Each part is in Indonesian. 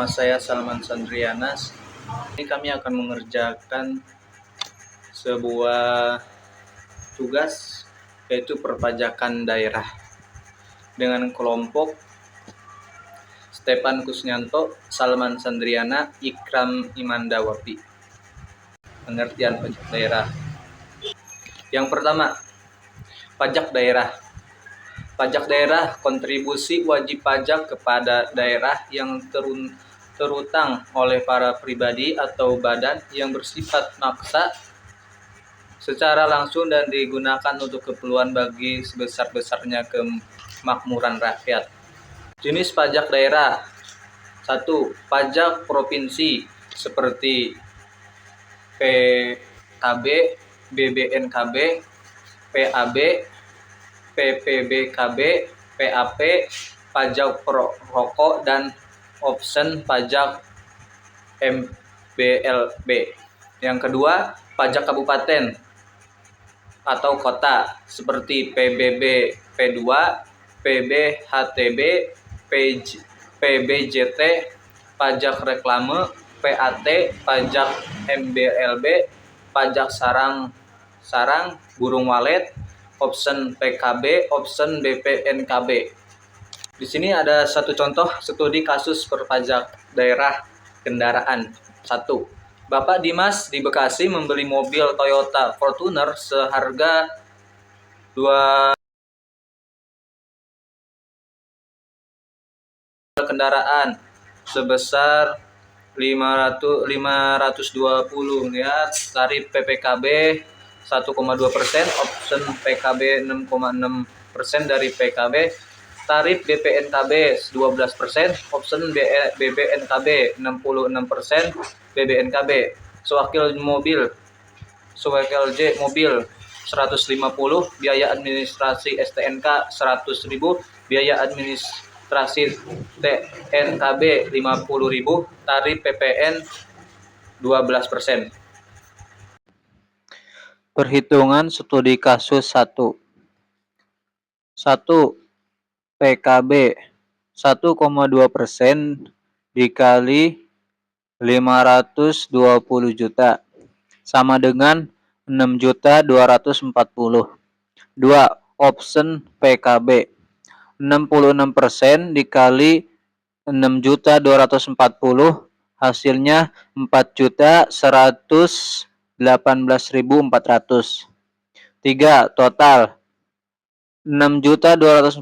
nama saya Salman Sandrianas. Ini kami akan mengerjakan sebuah tugas, yaitu perpajakan daerah dengan kelompok Stepan Kusnyanto, Salman Sandriana, Ikram Imandawapi. Pengertian pajak daerah. Yang pertama, pajak daerah. Pajak daerah kontribusi wajib pajak kepada daerah yang terutang oleh para pribadi atau badan yang bersifat maksa secara langsung dan digunakan untuk keperluan bagi sebesar-besarnya kemakmuran rakyat. Jenis pajak daerah. 1. Pajak provinsi seperti PKB, BBNKB, PAB, PPBKB, PAP, pajak rokok, dan option pajak MBLB. Yang kedua, pajak kabupaten atau kota seperti PBB, P2, PBHTB, PBJT, pajak reklame, PAT, pajak MBLB, pajak sarang burung walet, option PKB, option BPNKB. Di sini ada satu contoh studi kasus perpajak daerah kendaraan. 1. Bapak Dimas di Bekasi membeli mobil Toyota Fortuner seharga 2 kendaraan sebesar 520 ya. Tarif PPKB 1,2%, option PKB 6,6% dari PKB, tarif BPNKB 12%, option BBNKB 66%, BBNKB. Sewakil J mobil 150, biaya administrasi STNK 100.000, biaya administrasi TNKB 50.000, tarif PPN 12%. Perhitungan studi kasus 1. 1. PKB 1,2% dikali 520 juta sama dengan 6.240. 2. Option PKB 66% dikali 6.240 hasilnya 4.118.400. 3. Total 6.240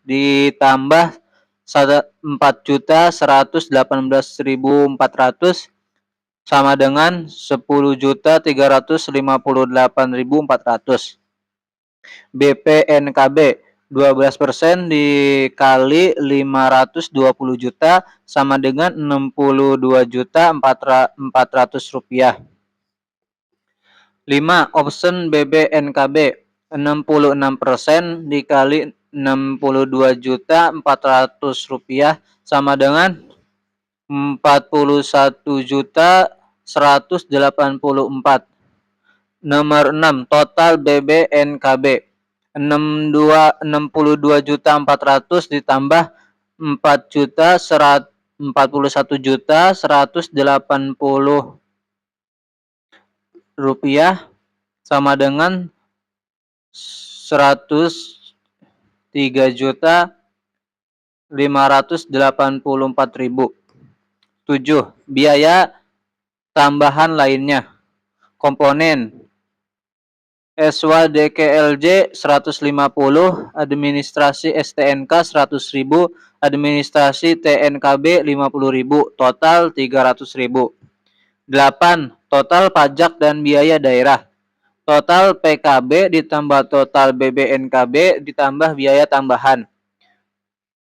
ditambah 4.118.400 sama dengan 10.358.400. BPNKB 12% dikali 520 juta sama dengan 62.400 rupiah. 5. Option BBNKB 66% dikali 62.400 rupiah sama dengan 41.184. Nomor 6. Total BBNKB 62.400 ditambah 41.180 rupiah sama dengan 103.584.000. 7. Biaya tambahan lainnya. Komponen SWDKLJ 150, administrasi STNK 100.000, administrasi TNKB 50.000, total 300.000. 8. Total pajak dan biaya daerah. Total PKB ditambah total BBNKB ditambah biaya tambahan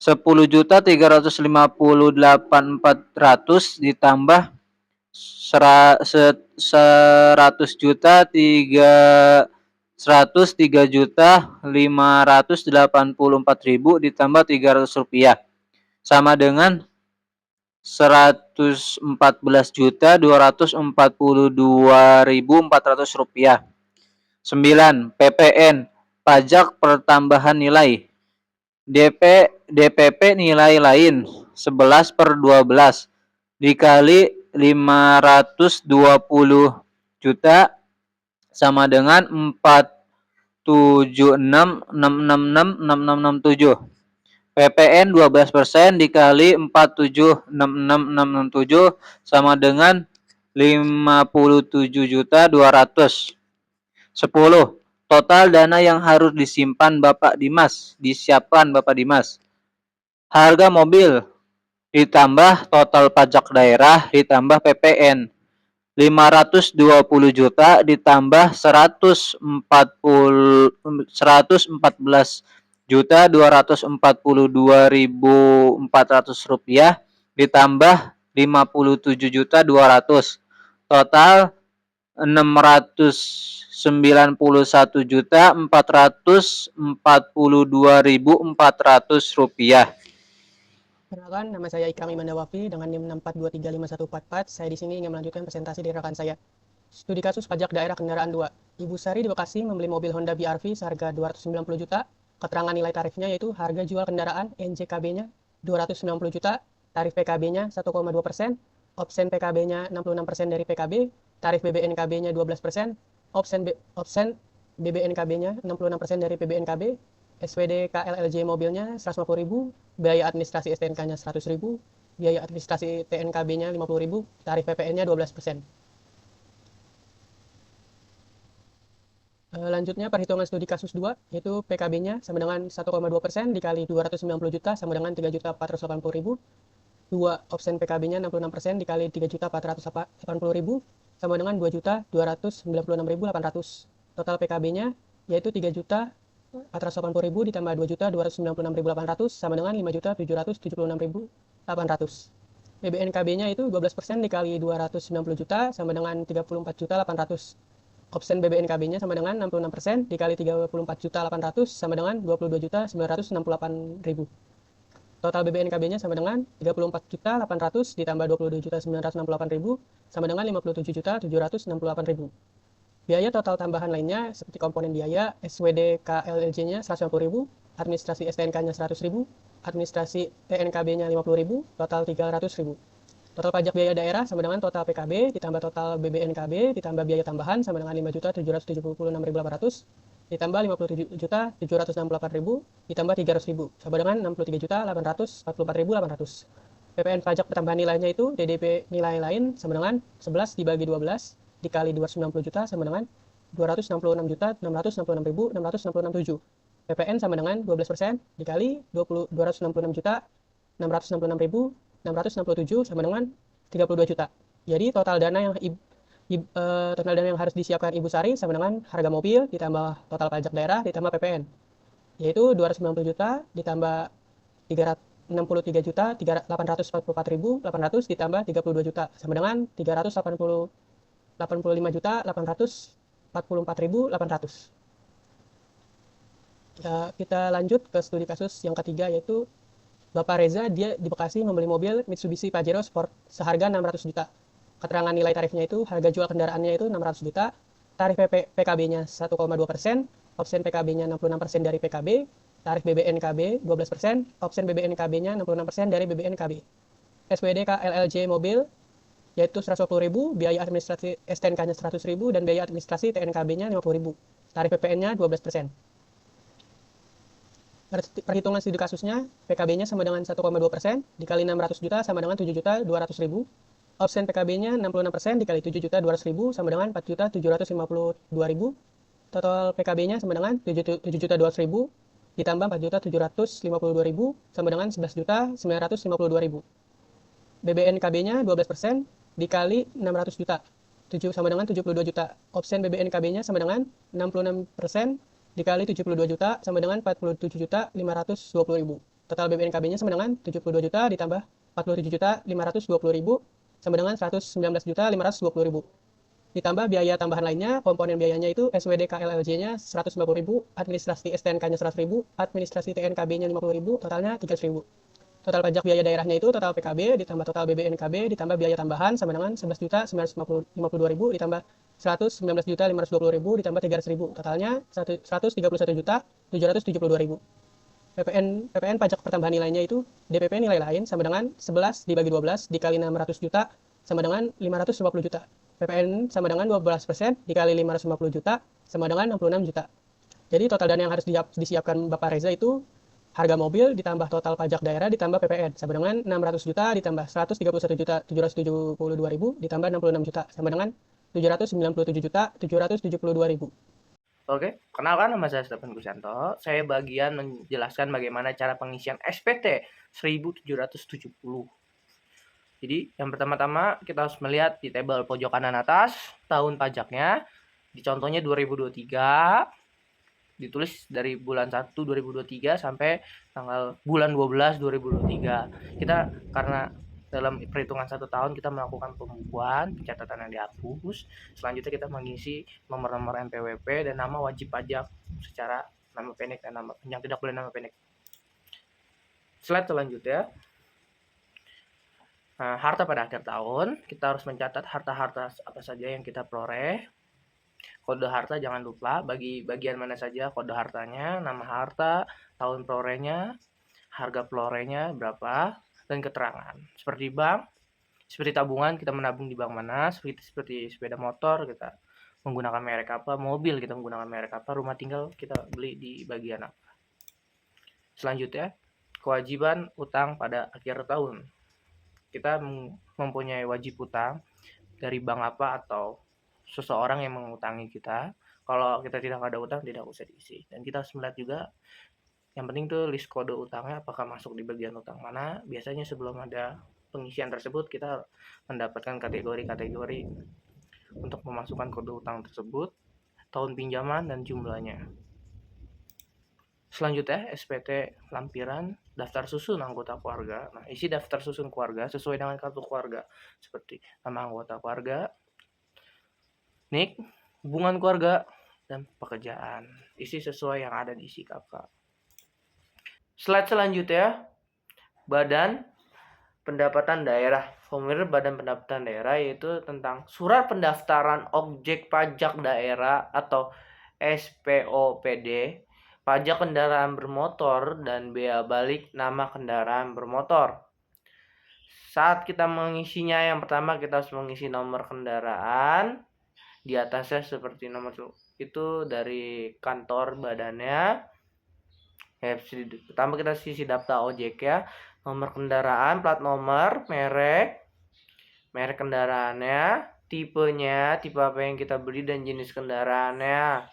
10.358.400 ditambah 103.584.000 ditambah 300 rupiah sama dengan 114.242.400 rupiah. 9. PPN pajak pertambahan nilai. DPP nilai lain 11/12 dikali 520 juta sama dengan 476.666.667. PPN 12% dikali 476.666.667 sama dengan 57.200. 10. Total dana yang harus disiapkan Bapak Dimas. Harga mobil ditambah total pajak daerah ditambah PPN. 520 juta ditambah 114 juta 242.400 rupiah ditambah 57 juta 200, total 691 juta 442.400 rupiah. Perkenalkan, nama saya Ikram Iman Dawafi dengan NIM 642351444. Saya di sini ingin melanjutkan presentasi dari rekan saya. Studi kasus pajak daerah kendaraan 2. Ibu Sari di Bekasi membeli mobil Honda BR-V seharga 290 juta. Keterangan nilai tarifnya yaitu harga jual kendaraan NJKB-nya 290 juta, tarif PKB-nya 1,2%, opsen PKB-nya 66% dari PKB, tarif BBNKB-nya 12%, opsen BBNKB-nya 66% dari PBNKB, SWD KLLJ mobilnya 150.000, biaya administrasi STNK-nya 100.000, biaya administrasi TNKB-nya 50.000, tarif PPN-nya 12%. Lanjutnya perhitungan studi kasus 2, yaitu PKB-nya sama dengan 1,2% dikali 290 juta sama dengan 3.480.000. 2. Opsen PKB-nya 66% dikali 3.480.000 sama dengan 2.296.800. Total PKB-nya yaitu 3.480.000 ditambah 2.296.800 sama dengan 5.776.800. BBNKB-nya itu 12% dikali 290 juta sama dengan 34.800. Opsen BBNKB-nya sama dengan 66% dikali 34.800 sama dengan 22.968.000. Total BBNKB-nya sama dengan 34.800 ditambah 22.968.000 sama dengan 57.768.000. Biaya total tambahan lainnya seperti komponen biaya, SWD KLLJ-nya 150.000, administrasi STNK-nya 100.000, administrasi TNKB-nya 50.000, total 300.000. Total pajak biaya daerah sama dengan total PKB ditambah total BBNKB ditambah biaya tambahan sama dengan 5.776.800 ditambah 57.768.000 ditambah 300.000 sama dengan 63.844.800. PPN pajak pertambahan nilainya itu DDP nilai lain sama dengan 11 dibagi 12 dikali 290 juta sama dengan 266.666.667. PPN sama dengan 12% dikali 266.666.667 sama dengan 32 juta. Jadi total dana yang harus disiapkan Ibu Sari sama dengan harga mobil ditambah total pajak daerah ditambah PPN, yaitu 290 juta ditambah 63 juta 844.800 ditambah 32 juta sama dengan 385 juta 844.800. Ya, kita lanjut ke studi kasus yang ketiga, yaitu Bapak Reza, dia di Bekasi membeli mobil Mitsubishi Pajero Sport seharga 600 juta. Keterangan nilai tarifnya itu harga jual kendaraannya itu 600 juta, tarif PKB-nya 1,2%, opsen PKB-nya 66% dari PKB, tarif BBNKB 12%, opsen BBNKB-nya 66% dari BBNKB. SWD KLLJ mobil yaitu 120.000, biaya administrasi STNK-nya 100.000 dan biaya administrasi TNKB-nya 50.000. Tarif PPN-nya 12%. Perhitungan studi kasusnya, PKB-nya sama dengan 1,2% dikali 600 juta sama dengan 7.200.000. Opsen PKB-nya 66% dikali 7.200.000 sama dengan 4.752.000. Total PKB-nya sama dengan 7.200.000 ditambah 4.752.000 sama dengan 11.952.000. BBNKB-nya 12% dikali 600 juta sama dengan 72 juta. Opsen BBNKB-nya sama dengan 66% dikali 72 juta sama dengan 47.520.000. Total BBNKB-nya sama dengan 72 juta ditambah 47.520.000 sama dengan 119.520.000. Ditambah biaya tambahan lainnya, komponen biayanya itu SWD KLLJ-nya 150.000, administrasi STNK-nya 100.000, administrasi TNKB-nya 50.000, totalnya 300.000. Total pajak biaya daerahnya itu total PKB ditambah total BBNKB ditambah biaya tambahan sama dengan 11.952.000 ditambah 119.520.000 ditambah 300.000, totalnya 131.772.000. PPN pajak pertambahan nilainya itu DPP nilai lain sama dengan 11 dibagi 12 dikali 600 juta sama dengan 550 juta. PPN sama dengan 12% dikali 550 juta sama dengan 66 juta. Jadi total dana yang harus disiapkan Bapak Reza itu harga mobil ditambah total pajak daerah ditambah PPN sama dengan 600 juta ditambah 131 juta 772 ribu ditambah 66 juta sama dengan 797 juta 772 ribu. Oke, kenalkan nama saya Stephen Gusanto. Saya bagian menjelaskan bagaimana cara pengisian SPT 1770. Jadi, yang pertama-tama kita harus melihat di tabel pojok kanan atas tahun pajaknya. Di contohnya 2023, ditulis dari bulan 1 2023 sampai tanggal bulan 12 2023. Kita karena dalam perhitungan 1 tahun kita melakukan pembukuan, pencatatan yang dihapus. Selanjutnya kita mengisi nomor-nomor NPWP dan nama wajib pajak secara nama pendek dan nama panjang, tidak boleh nama pendek. Slide selanjutnya. Nah, harta pada akhir tahun, kita harus mencatat harta-harta apa saja yang kita peroleh. Kode harta jangan lupa, bagi bagian mana saja kode hartanya, nama harta, tahun perolehnya, harga perolehnya berapa, dan keterangan. Seperti bank, seperti tabungan, kita menabung di bank mana, seperti sepeda motor, kita menggunakan merek apa, mobil kita menggunakan merek apa, rumah tinggal kita beli di bagian apa. Selanjutnya, kewajiban utang pada akhir tahun. Kita mempunyai wajib utang dari bank apa atau seseorang yang mengutangi kita. Kalau kita tidak ada utang, tidak usah diisi. Dan kita harus melihat juga, yang penting tuh list kode utangnya apakah masuk di bagian utang mana. Biasanya sebelum ada pengisian tersebut, kita mendapatkan kategori-kategori untuk memasukkan kode utang tersebut, tahun pinjaman, dan jumlahnya. Selanjutnya, SPT lampiran, daftar susun anggota keluarga. Nah, isi daftar susun keluarga sesuai dengan kartu keluarga, seperti nama anggota keluarga, NIK, hubungan keluarga, dan pekerjaan. Isi sesuai yang ada di isi kakak. Slide selanjutnya, Badan Pendapatan Daerah. Formulir Badan Pendapatan Daerah yaitu tentang surat pendaftaran objek pajak daerah atau SPOPD, pajak kendaraan bermotor, dan bea balik nama kendaraan bermotor. Saat kita mengisinya, yang pertama kita harus mengisi nomor kendaraan. Di atasnya seperti nomor itu dari kantor badannya. Pertama kita isi daftar ojek ya, nomor kendaraan, plat nomor, merek kendaraannya, tipenya, tipe apa yang kita beli, dan jenis kendaraannya.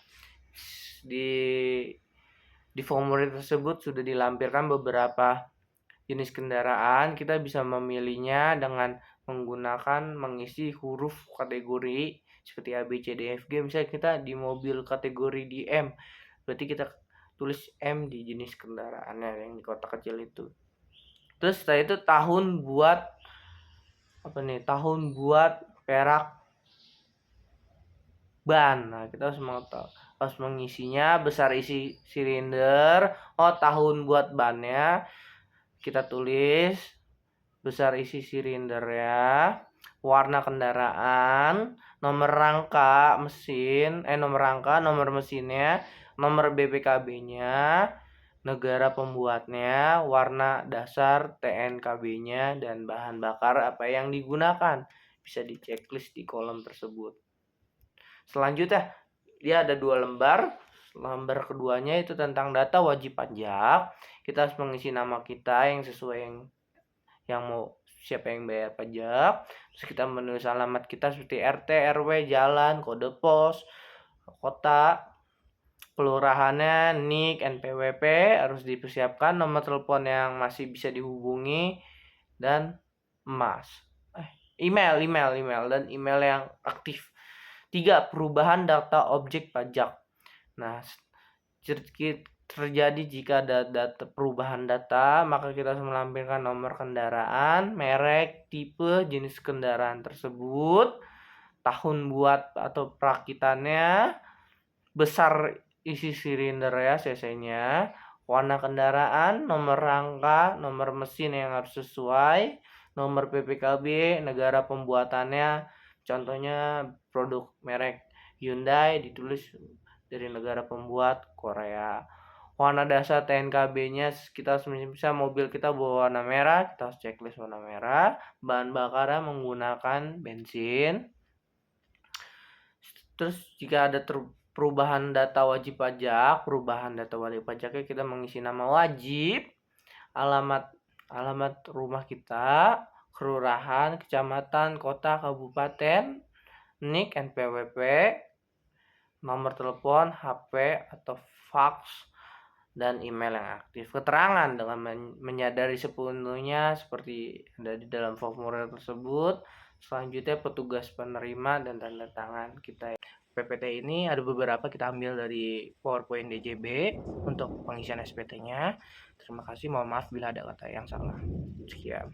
Di formulir tersebut sudah dilampirkan beberapa jenis kendaraan. Kita bisa memilihnya dengan menggunakan mengisi huruf kategori seperti A, B, C, D, F, G. Misalnya kita di mobil kategori di M, berarti kita tulis M di jenis kendaraannya yang di kotak kecil itu. Terus setelah itu tahun buat perak ban. Nah, kita harus mengisinya, besar isi silinder. Tahun buat bannya kita tulis besar isi silinder ya, warna kendaraan, nomor rangka, nomor mesinnya, nomor BPKB-nya, negara pembuatnya, warna dasar TNKB-nya, dan bahan bakar apa yang digunakan. Bisa di checklist di kolom tersebut. Selanjutnya, dia ada 2 lembar. Lembar keduanya itu tentang data wajib pajak. Kita harus mengisi nama kita yang sesuai yang mau siapa yang bayar pajak. Terus kita menulis alamat kita seperti RT, RW, jalan, kode pos, kota, kelurahannya, NIK, NPWP harus dipersiapkan, nomor telepon yang masih bisa dihubungi, dan email dan email yang aktif. 3. Perubahan data objek pajak. Nah, terjadi jika ada perubahan data, maka kita harus melampirkan nomor kendaraan, merek, tipe, jenis kendaraan tersebut, tahun buat atau perakitannya, besar isi silinder ya, cc-nya, warna kendaraan, nomor rangka, nomor mesin yang harus sesuai, nomor PPKB, negara pembuatannya, contohnya produk merek Hyundai ditulis dari negara pembuat Korea. Warna dasar TNKB-nya kita misal mobil kita bawa warna merah, kita harus checklist warna merah. Bahan bakarnya menggunakan bensin. Terus jika ada perubahan data wajib pajaknya kita mengisi nama wajib, alamat rumah kita, kelurahan, kecamatan, kota, kabupaten, NIK, NPWP, nomor telepon, HP atau fax, dan email yang aktif. Keterangan dengan menyadari sepenuhnya seperti ada di dalam formulir tersebut. Selanjutnya petugas penerima dan tanda tangan kita. PPT ini ada beberapa kita ambil dari PowerPoint DJB untuk pengisian SPT-nya. Terima kasih, mohon maaf bila ada kata yang salah. Sekian.